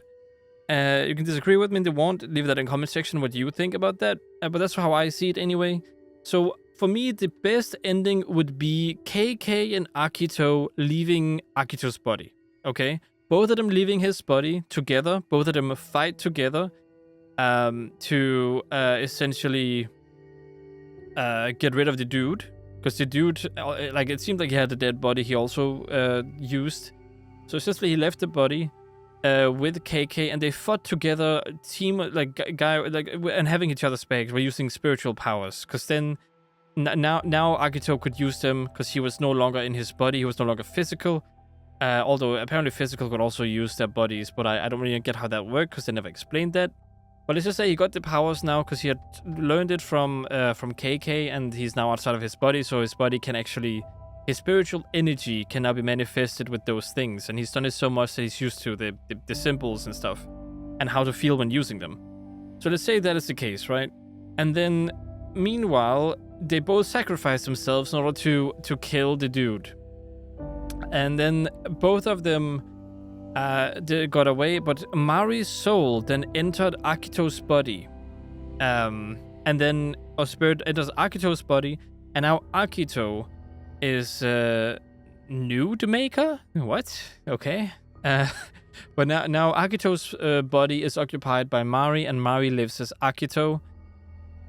Speaker 2: You can disagree with me if you want, leave that in the comment section what you think about that, but that's how I see it anyway. So for me, the best ending would be KK and Akito leaving Akito's body, okay? Both of them leaving his body together, both of them fight together to essentially get rid of the dude, because the dude, like, it seemed like he had a dead body he also used. So essentially he left the body with KK, and they fought together, team, like, and having each other's backs. We're using spiritual powers, because then now Akito could use them because he was no longer in his body, he was no longer physical. Although apparently physical could also use their bodies, but I don't really get how that worked because they never explained that. But let's just say he got the powers now because he had learned it from KK, and he's now outside of his body, so his body can actually, his spiritual energy can now be manifested with those things, and he's done it so much that he's used to the symbols and stuff, and how to feel when using them. So let's say that is the case, right? And then, meanwhile, they both sacrificed themselves in order to kill the dude. And then both of them they got away, but Mari's soul then entered Akito's body. And then a spirit enters Akito's body, and now Akito is nude maker? What? Okay. But now Akito's body is occupied by Mari, and Mari lives as Akito,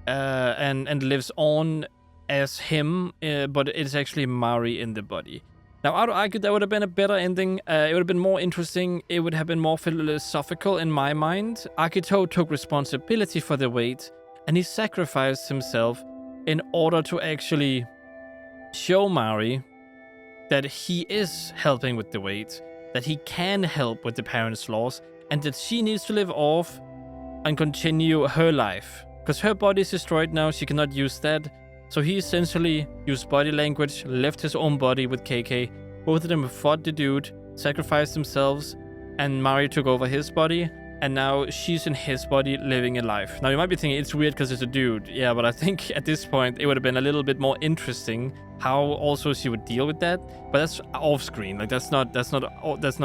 Speaker 2: and lives on as him, but it's actually Mari in the body. Now, I would argue that would have been a better ending. It would have been more interesting. It would have been more philosophical in my mind. Akito took responsibility for the weight, and he sacrificed himself in order to actually show Mari that he is helping with the weight, that he can help with the parents' loss, and that she needs to live off and continue her life. Because her body is destroyed now, she cannot use that. So he essentially used body language, left his own body with KK. Both of them fought the dude, sacrificed themselves, and Mari took over his body. And now she's in his body, living a life. Now you might be thinking it's weird because it's a dude. Yeah, but I think at this point it would have been a little bit more interesting how also she would deal with that. But that's off screen. Like that's not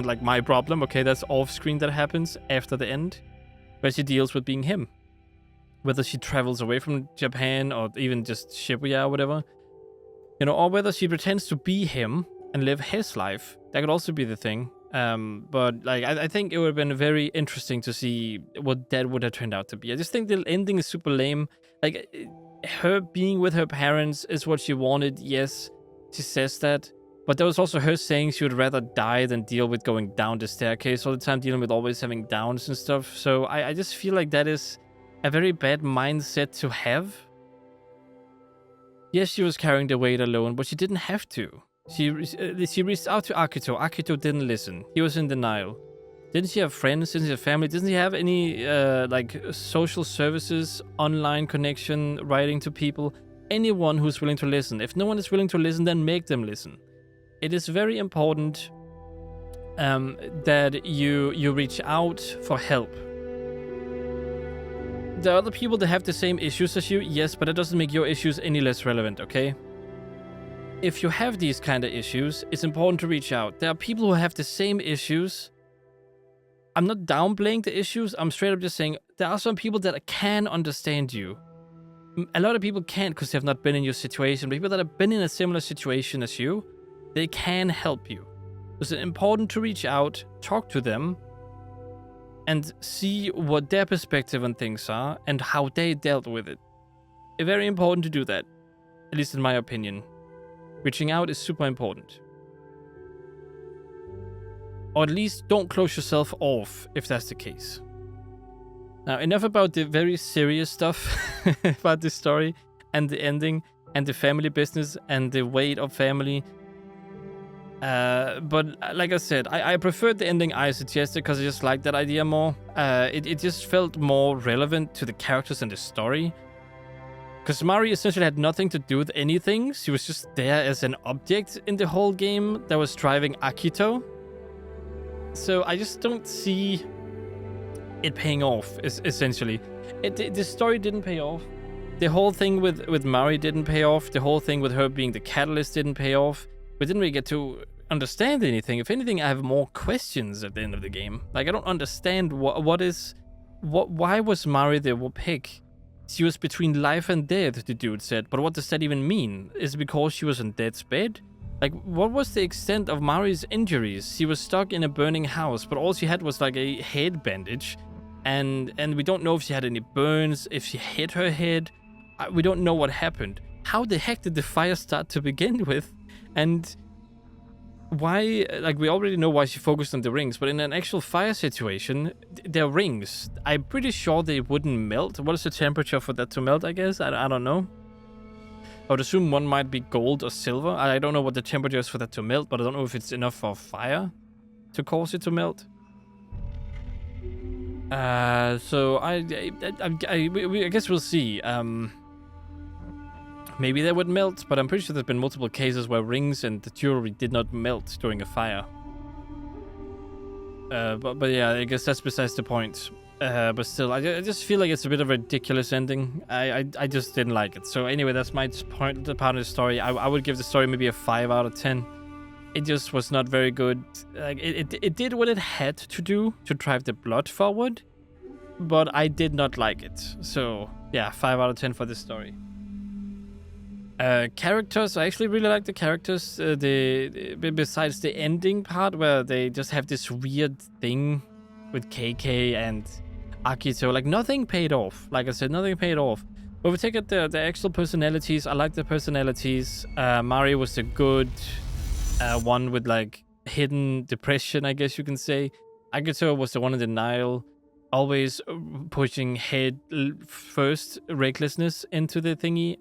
Speaker 2: like my problem. Okay, that's off screen that happens after the end, where she deals with being him. Whether she travels away from Japan or even just Shibuya or whatever, you know, or whether she pretends to be him and live his life. That could also be the thing. But like, I think it would have been very interesting to see what that would have turned out to be. I just think the ending is super lame. Like, her being with her parents is what she wanted. Yes, she says that. But that was also her saying she would rather die than deal with going down the staircase all the time, dealing with always having downs and stuff. So I just feel like that is a very bad mindset to have. Yes, she was carrying the weight alone, but she didn't have to. She reached out to Akito. Akito didn't listen. He was in denial. Didn't she have friends? Didn't she have family? Didn't she have any like social services, online connection, writing to people? Anyone who's willing to listen. If no one is willing to listen, then make them listen. It is very important that you reach out for help. There are other people that have the same issues as you, yes, but that doesn't make your issues any less relevant, okay? If you have these kind of issues, it's important to reach out. There are people who have the same issues. I'm not downplaying the issues, I'm straight up just saying there are some people that can understand you. A lot of people can't because they have not been in your situation. But people that have been in a similar situation as you, they can help you. It's important to reach out, talk to them, and see what their perspective on things are and how they dealt with it. It's very important to do that, at least in my opinion. Reaching out is super important. Or at least don't close yourself off if that's the case. Now, enough about the very serious stuff about this story and the ending and the family business and the weight of family. But like I said, I preferred the ending I suggested because I just liked that idea more. It just felt more relevant to the characters and the story. Because Mari essentially had nothing to do with anything. She was just there as an object in the whole game that was driving Akito. So I just don't see it paying off, essentially. The story didn't pay off. The whole thing with Mari didn't pay off. The whole thing with her being the catalyst didn't pay off. We didn't really get to understand anything. If anything, I have more questions at the end of the game. Like, I don't understand why was Mari the pick? She was between life and death, the dude said. But what does that even mean? Is it because she was on death's bed? Like, what was the extent of Mari's injuries? She was stuck in a burning house, but all she had was like a head bandage. And we don't know if she had any burns, if she hit her head. We don't know what happened. How the heck did the fire start to begin with? And why, like, we already know why she focused on the rings, but in an actual fire situation, they're rings. I'm pretty sure they wouldn't melt. What is the temperature for that to melt, I guess? I don't know. I would assume one might be gold or silver. I don't know what the temperature is for that to melt, but I don't know if it's enough for fire to cause it to melt. So I guess we'll see. Maybe they would melt, but I'm pretty sure there's been multiple cases where rings and the jewelry did not melt during a fire. But yeah, I guess that's besides the point. But still, I just feel like it's a bit of a ridiculous ending. I just didn't like it. So anyway, that's my part of the story. I would give the story maybe a 5 out of 10. It just was not very good. Like it did what it had to do to drive the plot forward, but I did not like it. So yeah, 5 out of 10 for this story. Characters, I actually really like the characters. Besides the ending part where they just have this weird thing with KK and Akito, like nothing paid off. Like I said, nothing paid off. But we take it the actual personalities. I like the personalities. Mari was the good one with like hidden depression, I guess you can say. Akito was the one in denial, always pushing head first recklessness into the thingy.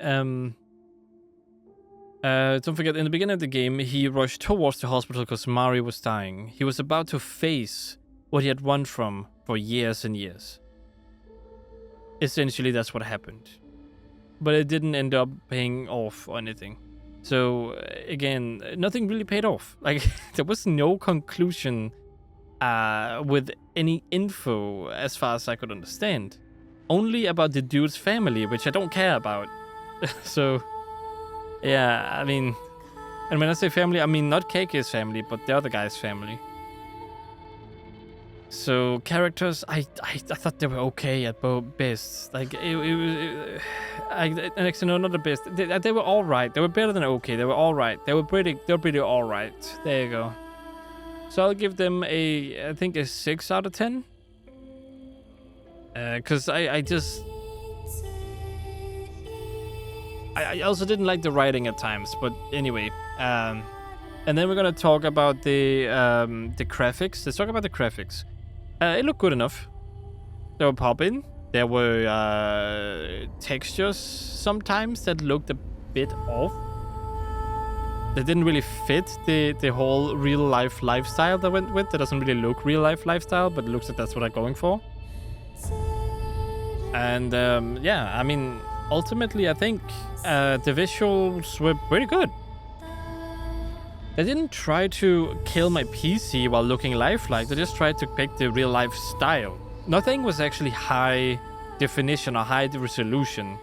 Speaker 2: Don't forget, in the beginning of the game, he rushed towards the hospital because Mari was dying. He was about to face what he had run from for years and years. Essentially, that's what happened. But it didn't end up paying off or anything. So, again, nothing really paid off. Like, there was no conclusion with any info as far as I could understand. Only about the dude's family, which I don't care about. So... yeah, I mean, and when I say family, I mean not KK's family, but the other guy's family. So characters, I thought they were okay at both best. Like actually no, not the best. They were all right. They were better than okay. They were all right. They were pretty all right. There you go. So I'll give them I think a 6 out of 10. Because I also didn't like the writing at times, but anyway. And then we're gonna talk about the graphics. Let's talk about the graphics. It looked good enough. They were popping. There were textures sometimes that looked a bit off. They didn't really fit the whole real life lifestyle that went with. That doesn't really look real life lifestyle, but it looks like that's what they're going for. And yeah, I mean, ultimately, I think the visuals were pretty good. They didn't try to kill my PC while looking lifelike. They just tried to pick the real life style. Nothing was actually high definition or high resolution.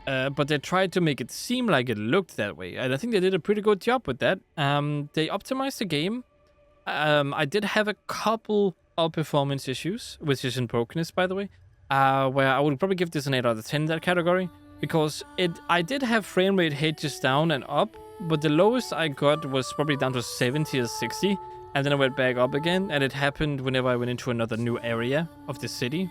Speaker 2: But they tried to make it seem like it looked that way. And I think they did a pretty good job with that. They optimized the game. I did have a couple of performance issues, which isn't brokenness, by the way. where I would probably give this an 8 out of 10 in that category, because I did have frame rate hinges down and up, but the lowest I got was probably down to 70 or 60, and then I went back up again, and it happened whenever I went into another new area of the city.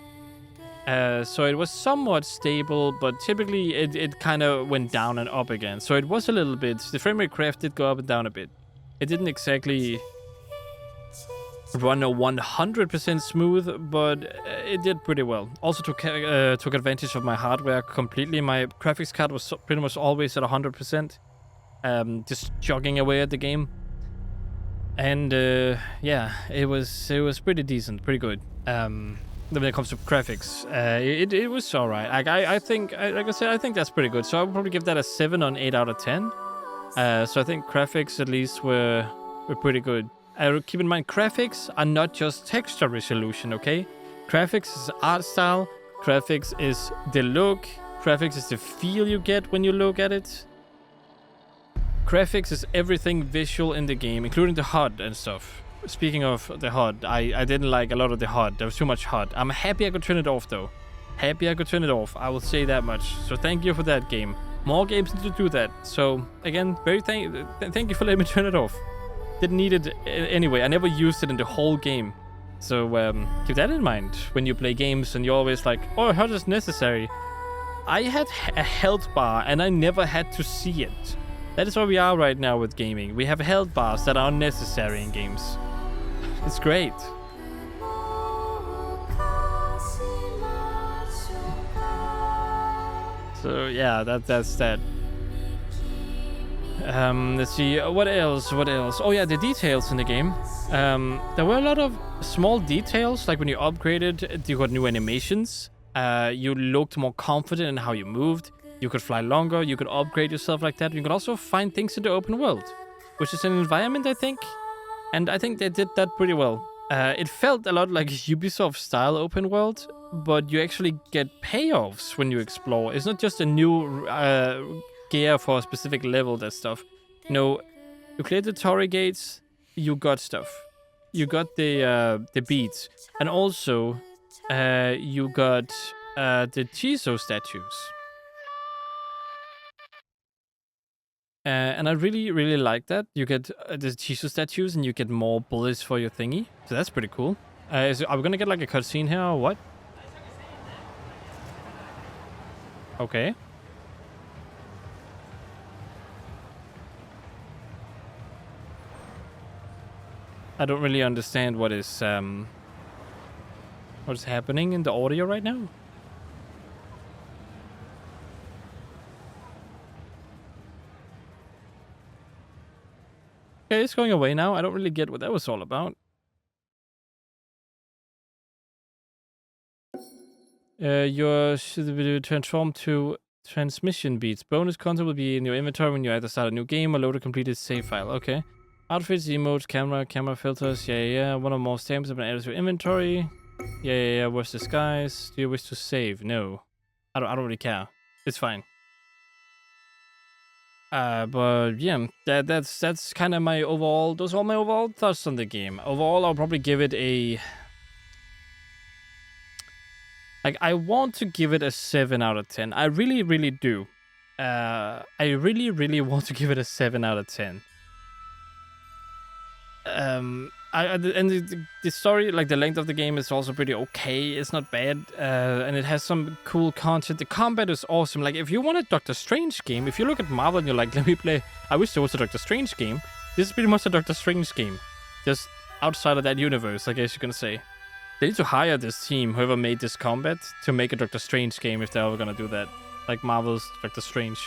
Speaker 2: So it was somewhat stable, but typically it kind of went down and up again. So it was a little bit, the frame rate graph did go up and down a bit. It didn't exactly run a 100% smooth, but it did pretty well. Also took advantage of my hardware completely. My graphics card was pretty much always at 100%, just jogging away at the game. And yeah, it was pretty decent, pretty good. When it comes to graphics, it was alright. I think, like I said, I think that's pretty good. So I would probably give that a 7 on 8 out of 10. So I think graphics at least were pretty good. Keep in mind, graphics are not just texture resolution, okay? Graphics is art style, graphics is the look, graphics is the feel you get when you look at it. Graphics is everything visual in the game, including the HUD and stuff. Speaking of the HUD, I didn't like a lot of the HUD. There was too much HUD. I'm happy I could turn it off, though. Happy I could turn it off. I will say that much. So thank you for that, game. More games need to do that. So again, thank you for letting me turn it off. Didn't need it anyway. I never used it in the whole game. So keep that in mind when you play games and you're always like, oh, HUD is necessary. I had a health bar and I never had to see it. That is where we are right now with gaming. We have health bars that are unnecessary in games. It's great. So yeah, that's that. Let's see, what else? Oh yeah, the details in the game. There were a lot of small details, like when you upgraded, you got new animations. You looked more confident in how you moved. You could fly longer, you could upgrade yourself like that. You could also find things in the open world, which is an environment, I think. And I think they did that pretty well. It felt a lot like Ubisoft-style open world, but you actually get payoffs when you explore. It's not just a new gear for a specific level, that stuff. No, you cleared the Torii gates, you got stuff. You got the beads. And also, you got the Chiso statues. And I really, really like that. You get the Chiso statues and you get more bullets for your thingy. So that's pretty cool. Are we gonna get like a cutscene here or what? Okay. I don't really understand what is happening in the audio right now. Okay, it's going away now. I don't really get what that was all about. Your should be transformed to transmission beats. Bonus content will be in your inventory when you either start a new game or load a completed save file. Okay. Outfits, emotes, camera filters. Yeah. One or more stamps have been added to your inventory. Yeah. Where's disguise? Do you wish to save? No. I don't really care. It's fine. But yeah, that's kind of my overall. Those are all my overall thoughts on the game. Overall, I'll probably give it a. Like, I want to give it a 7 out of 10. I really, really do. I really, really want to give it a 7 out of 10. And the story, like the length of the game, is also pretty okay. It's not bad, and it has some cool content. The combat is awesome. Like, if you want a Doctor Strange game, if you look at Marvel and you're like, let me play, I wish there was a Doctor Strange game. This is pretty much a Doctor Strange game, just outside of that universe, I guess you can say. They need to hire this team, whoever made this combat, to make a Doctor Strange game if they're ever gonna do that, like Marvel's Doctor Strange.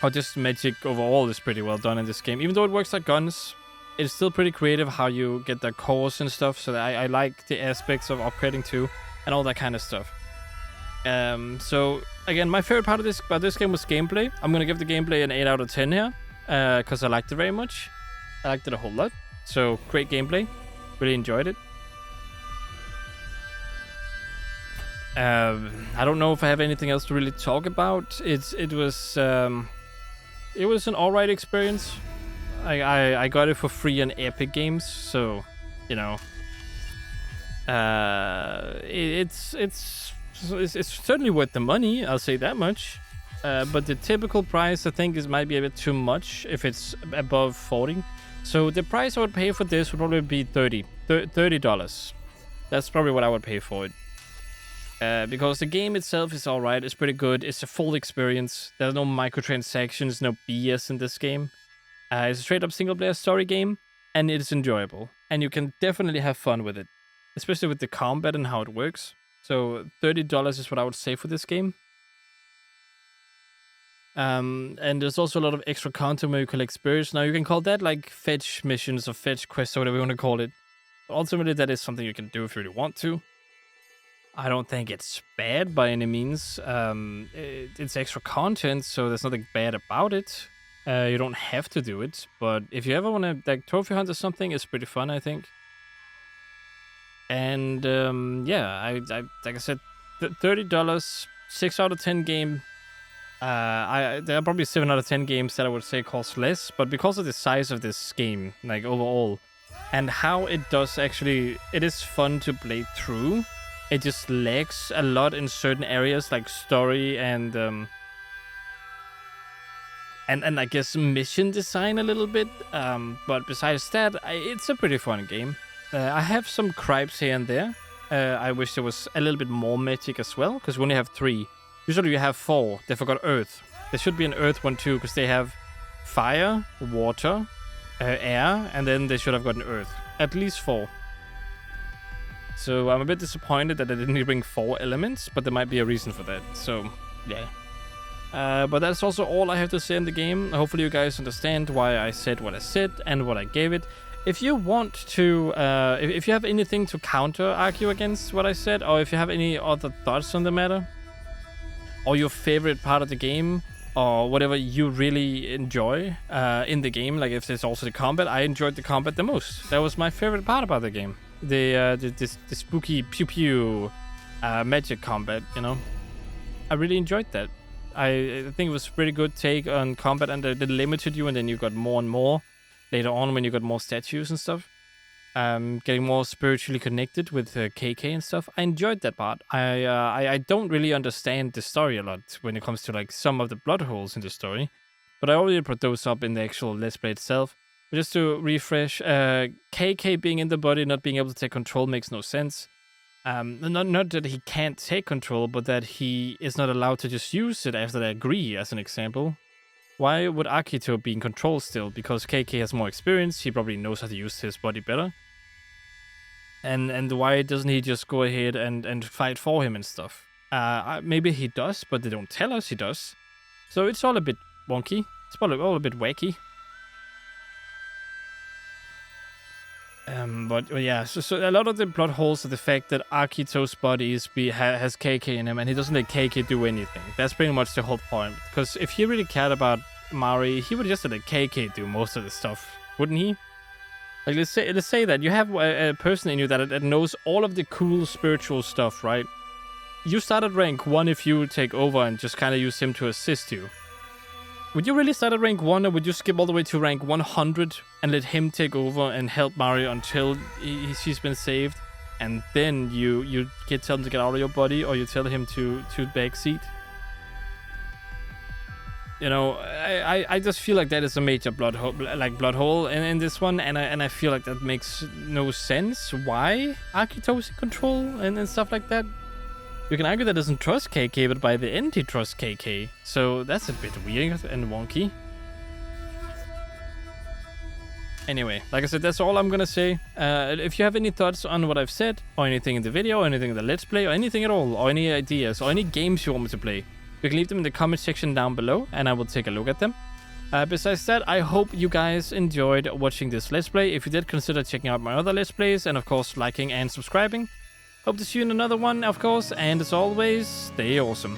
Speaker 2: Or just magic overall is pretty well done in this game, even though it works like guns. It's still pretty creative how you get the cores and stuff, so I like the aspects of upgrading too, and all that kind of stuff. So again, my favorite part of this game was gameplay. I'm gonna give the gameplay an 8 out of 10 here, because I liked it very much. I liked it a whole lot. So great gameplay, really enjoyed it. I don't know if I have anything else to really talk about. It was an alright experience. I got it for free on Epic Games, so, you know, It's certainly worth the money. I'll say that much. But the typical price, I think, might be a bit too much if it's above 40. So the price I would pay for this would probably be $30. That's probably what I would pay for it. Because the game itself is alright. It's pretty good. It's a full experience. There's no microtransactions, no BS in this game. It's a straight up single player story game, and it is enjoyable. And you can definitely have fun with it, especially with the combat and how it works. So $30 is what I would say for this game. And there's also a lot of extra content where you collect spirits. Now you can call that like fetch missions or fetch quests or whatever you want to call it. But ultimately, that is something you can do if you really want to. I don't think it's bad by any means. It's extra content, so there's nothing bad about it. You don't have to do it, but if you ever want to like trophy hunt or something, it's pretty fun, I think. And yeah, I like I said, $30, 6 out of 10 game. There are probably 7 out of 10 games that I would say cost less, but because of the size of this game, like overall, and how it does actually, it is fun to play through. It just lags a lot in certain areas, like story and I guess mission design a little bit. But besides that, it's a pretty fun game. I have some gripes here and there. I wish there was a little bit more magic as well, because we only have 3. Usually you have 4. They forgot Earth. There should be an Earth one too, because they have fire, water, air, and then they should have gotten Earth. At least 4. So I'm a bit disappointed that they didn't bring 4 elements, but there might be a reason for that. So yeah. But that's also all I have to say in the game. Hopefully you guys understand why I said what I said and what I gave it. If you want to, if you have anything to argue against what I said, or if you have any other thoughts on the matter, or your favorite part of the game, or whatever you really enjoy in the game, like if there's also the combat, I enjoyed the combat the most. That was my favorite part about the game. The spooky pew pew magic combat, you know. I really enjoyed that. I think it was a pretty good take on combat, and they limited you, and then you got more and more later on when you got more statues and stuff. Getting more spiritually connected with KK and stuff. I enjoyed that part. I don't really understand the story a lot when it comes to like some of the plot holes in the story, but I already put those up in the actual Let's Play itself. But just to refresh, KK being in the body, not being able to take control makes no sense. Not that he can't take control, but that he is not allowed to just use it after they agree, as an example. Why would Akito be in control still? Because KK has more experience, he probably knows how to use his body better. And why doesn't he just go ahead and fight for him and stuff? Maybe he does, but they don't tell us he does. So it's all a bit wonky. It's probably all a bit wacky. But yeah, so a lot of the plot holes are the fact that Akito's body has KK in him, and he doesn't let KK do anything. That's pretty much the whole point. Because if he really cared about Mari, he would just let KK do most of the stuff, wouldn't he? Like let's say that you have a person in you that knows all of the cool spiritual stuff, right? You start at rank 1 if you take over and just kind of use him to assist you. Would you really start at rank 1, or would you skip all the way to rank 100 and let him take over and help Mario until she's been saved, and then you tell him to get out of your body, or you tell him to backseat? You know, I just feel like that is a major plot hole in this one, and I feel like that makes no sense. Why Akito is in control and stuff like that? You can argue that doesn't trust KK, but by the end he trusts KK. So that's a bit weird and wonky. Anyway, like I said, that's all I'm gonna say. If you have any thoughts on what I've said, or anything in the video, or anything in the Let's Play, or anything at all, or any ideas, or any games you want me to play, you can leave them in the comment section down below, and I will take a look at them. Besides that, I hope you guys enjoyed watching this Let's Play. If you did, consider checking out my other Let's Plays, and of course liking and subscribing. Hope to see you in another one, of course, and as always, stay awesome.